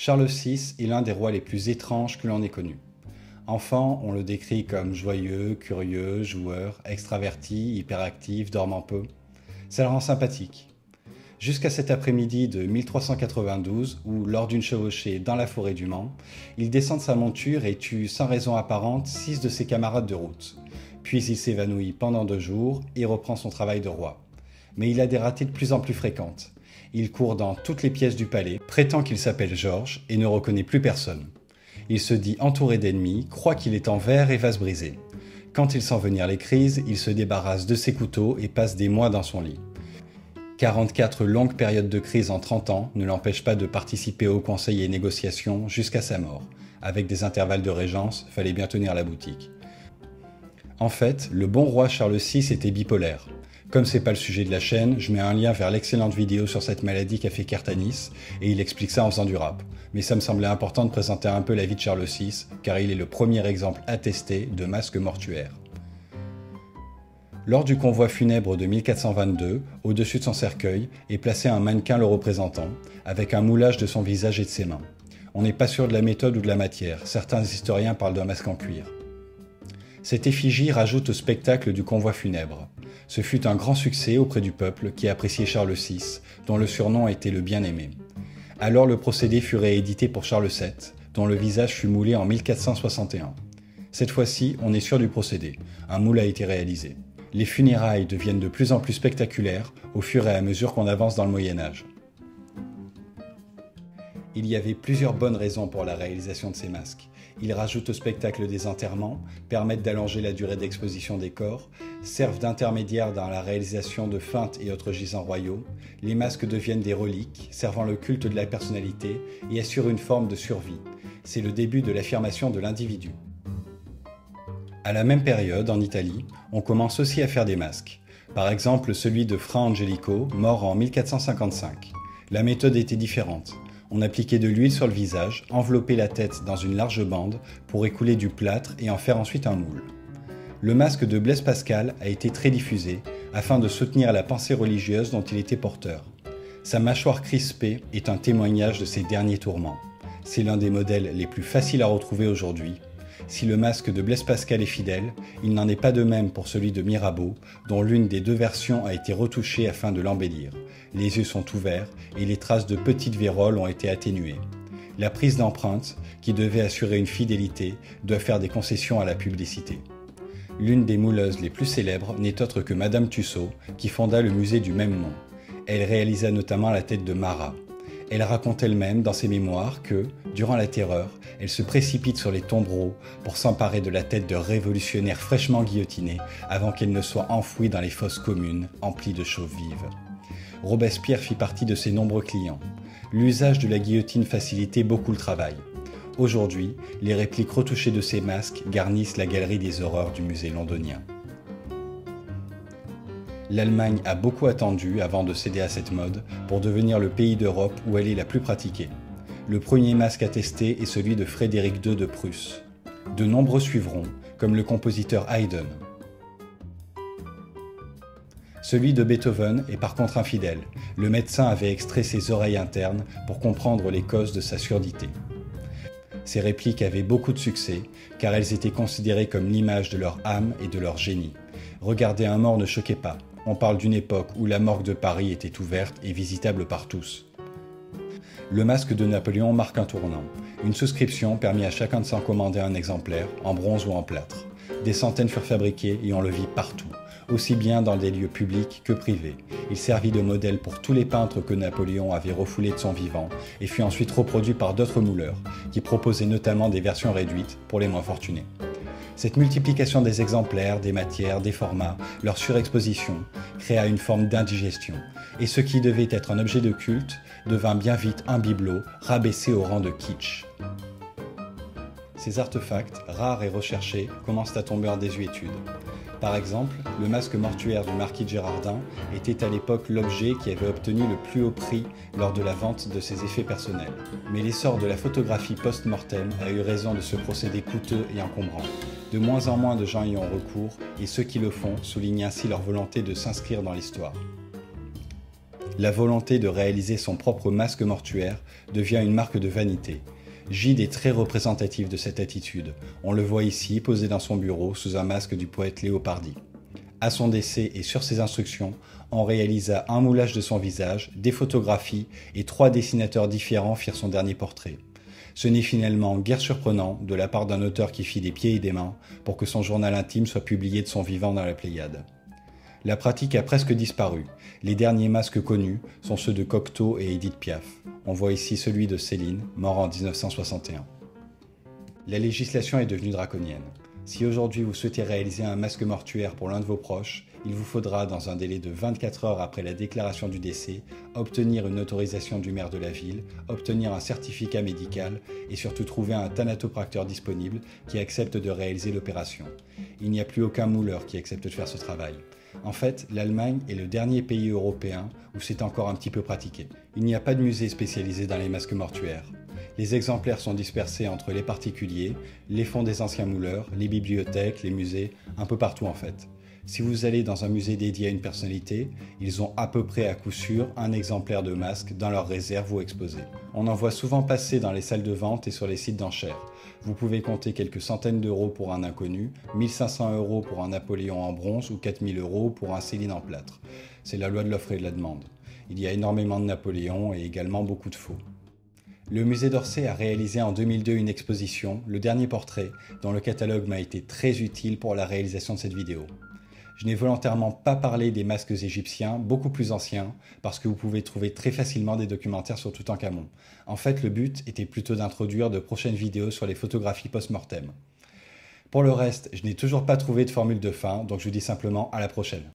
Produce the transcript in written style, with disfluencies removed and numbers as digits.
Charles VI est l'un des rois les plus étranges que l'on ait connus. Enfant, on le décrit comme joyeux, curieux, joueur, extraverti, hyperactif, dormant peu. Ça le rend sympathique. Jusqu'à cet après-midi de 1392 où, lors d'une chevauchée dans la forêt du Mans, il descend de sa monture et tue sans raison apparente 6 de ses camarades de route. Puis il s'évanouit pendant 2 jours et reprend son travail de roi. Mais il a des ratés de plus en plus fréquentes. Il court dans toutes les pièces du palais, prétend qu'il s'appelle Georges et ne reconnaît plus personne. Il se dit entouré d'ennemis, croit qu'il est en verre et va se briser. Quand il sent venir les crises, il se débarrasse de ses couteaux et passe des mois dans son lit. 44 longues périodes de crise en 30 ans ne l'empêchent pas de participer aux conseils et négociations jusqu'à sa mort. Avec des intervalles de régence, fallait bien tenir la boutique. En fait, le bon roi Charles VI était bipolaire. Comme c'est pas le sujet de la chaîne, je mets un lien vers l'excellente vidéo sur cette maladie qu'a fait Kertanis, et il explique ça en faisant du rap. Mais ça me semblait important de présenter un peu la vie de Charles VI, car il est le premier exemple attesté de masque mortuaire. Lors du convoi funèbre de 1422, au-dessus de son cercueil, est placé un mannequin le représentant, avec un moulage de son visage et de ses mains. On n'est pas sûr de la méthode ou de la matière, certains historiens parlent d'un masque en cuir. Cette effigie rajoute au spectacle du convoi funèbre. Ce fut un grand succès auprès du peuple qui appréciait Charles VI, dont le surnom était le bien-aimé. Alors le procédé fut réédité pour Charles VII, dont le visage fut moulé en 1461. Cette fois-ci, on est sûr du procédé. Un moule a été réalisé. Les funérailles deviennent de plus en plus spectaculaires au fur et à mesure qu'on avance dans le Moyen-Âge. Il y avait plusieurs bonnes raisons pour la réalisation de ces masques. Ils rajoutent au spectacle des enterrements, permettent d'allonger la durée d'exposition des corps, servent d'intermédiaire dans la réalisation de feintes et autres gisants royaux. Les masques deviennent des reliques, servant le culte de la personnalité et assurent une forme de survie. C'est le début de l'affirmation de l'individu. À la même période, en Italie, on commence aussi à faire des masques. Par exemple, celui de Fra Angelico, mort en 1455. La méthode était différente. On appliquait de l'huile sur le visage, enveloppait la tête dans une large bande pour écouler du plâtre et en faire ensuite un moule. Le masque de Blaise Pascal a été très diffusé afin de soutenir la pensée religieuse dont il était porteur. Sa mâchoire crispée est un témoignage de ses derniers tourments. C'est l'un des modèles les plus faciles à retrouver aujourd'hui. Si le masque de Blaise Pascal est fidèle, il n'en est pas de même pour celui de Mirabeau, dont l'une des 2 versions a été retouchée afin de l'embellir. Les yeux sont ouverts et les traces de petites vérolles ont été atténuées. La prise d'empreinte, qui devait assurer une fidélité, doit faire des concessions à la publicité. L'une des mouleuses les plus célèbres n'est autre que Madame Tussaud, qui fonda le musée du même nom. Elle réalisa notamment la tête de Marat. Elle raconte elle-même dans ses mémoires que, durant la Terreur, elle se précipite sur les tombereaux pour s'emparer de la tête de révolutionnaires fraîchement guillotinés avant qu'elle ne soit enfouie dans les fosses communes emplies de chauves vives. Robespierre fit partie de ses nombreux clients. L'usage de la guillotine facilitait beaucoup le travail. Aujourd'hui, les répliques retouchées de ces masques garnissent la galerie des horreurs du musée londonien. L'Allemagne a beaucoup attendu avant de céder à cette mode pour devenir le pays d'Europe où elle est la plus pratiquée. Le premier masque à tester est celui de Frédéric II de Prusse. De nombreux suivront, comme le compositeur Haydn. Celui de Beethoven est par contre infidèle. Le médecin avait extrait ses oreilles internes pour comprendre les causes de sa surdité. Ces répliques avaient beaucoup de succès, car elles étaient considérées comme l'image de leur âme et de leur génie. Regarder un mort ne choquait pas. On parle d'une époque où la morgue de Paris était ouverte et visitable par tous. Le masque de Napoléon marque un tournant. Une souscription permit à chacun de s'en commander un exemplaire, en bronze ou en plâtre. Des centaines furent fabriqués et on le vit partout, aussi bien dans des lieux publics que privés. Il servit de modèle pour tous les peintres que Napoléon avait refoulés de son vivant et fut ensuite reproduit par d'autres mouleurs, qui proposaient notamment des versions réduites pour les moins fortunés. Cette multiplication des exemplaires, des matières, des formats, leur surexposition, créa une forme d'indigestion, et ce qui devait être un objet de culte devint bien vite un bibelot rabaissé au rang de kitsch. Ces artefacts, rares et recherchés, commencent à tomber en désuétude. Par exemple, le masque mortuaire du marquis de Gérardin était à l'époque l'objet qui avait obtenu le plus haut prix lors de la vente de ses effets personnels. Mais l'essor de la photographie post-mortem a eu raison de ce procédé coûteux et encombrant. De moins en moins de gens y ont recours, et ceux qui le font soulignent ainsi leur volonté de s'inscrire dans l'histoire. La volonté de réaliser son propre masque mortuaire devient une marque de vanité. Gide est très représentatif de cette attitude. On le voit ici posé dans son bureau sous un masque du poète Léopardi. À son décès et sur ses instructions, on réalisa un moulage de son visage, des photographies et 3 dessinateurs différents firent son dernier portrait. Ce n'est finalement guère surprenant de la part d'un auteur qui fit des pieds et des mains pour que son journal intime soit publié de son vivant dans la Pléiade. La pratique a presque disparu. Les derniers masques connus sont ceux de Cocteau et Édith Piaf. On voit ici celui de Céline, mort en 1961. La législation est devenue draconienne. Si aujourd'hui vous souhaitez réaliser un masque mortuaire pour l'un de vos proches, il vous faudra, dans un délai de 24 heures après la déclaration du décès, obtenir une autorisation du maire de la ville, obtenir un certificat médical et surtout trouver un thanatopracteur disponible qui accepte de réaliser l'opération. Il n'y a plus aucun mouleur qui accepte de faire ce travail. En fait, l'Allemagne est le dernier pays européen où c'est encore un petit peu pratiqué. Il n'y a pas de musée spécialisé dans les masques mortuaires. Les exemplaires sont dispersés entre les particuliers, les fonds des anciens mouleurs, les bibliothèques, les musées, un peu partout en fait. Si vous allez dans un musée dédié à une personnalité, ils ont à peu près à coup sûr un exemplaire de masque dans leur réserve ou exposé. On en voit souvent passer dans les salles de vente et sur les sites d'enchères. Vous pouvez compter quelques centaines d'euros pour un inconnu, 1500 € pour un Napoléon en bronze ou 4000 € pour un Céline en plâtre. C'est la loi de l'offre et de la demande. Il y a énormément de Napoléon et également beaucoup de faux. Le musée d'Orsay a réalisé en 2002 une exposition, Le Dernier Portrait, dont le catalogue m'a été très utile pour la réalisation de cette vidéo. Je n'ai volontairement pas parlé des masques égyptiens, beaucoup plus anciens, parce que vous pouvez trouver très facilement des documentaires sur Toutankhamon. En fait, le but était plutôt d'introduire de prochaines vidéos sur les photographies post-mortem. Pour le reste, je n'ai toujours pas trouvé de formule de fin, donc je vous dis simplement à la prochaine.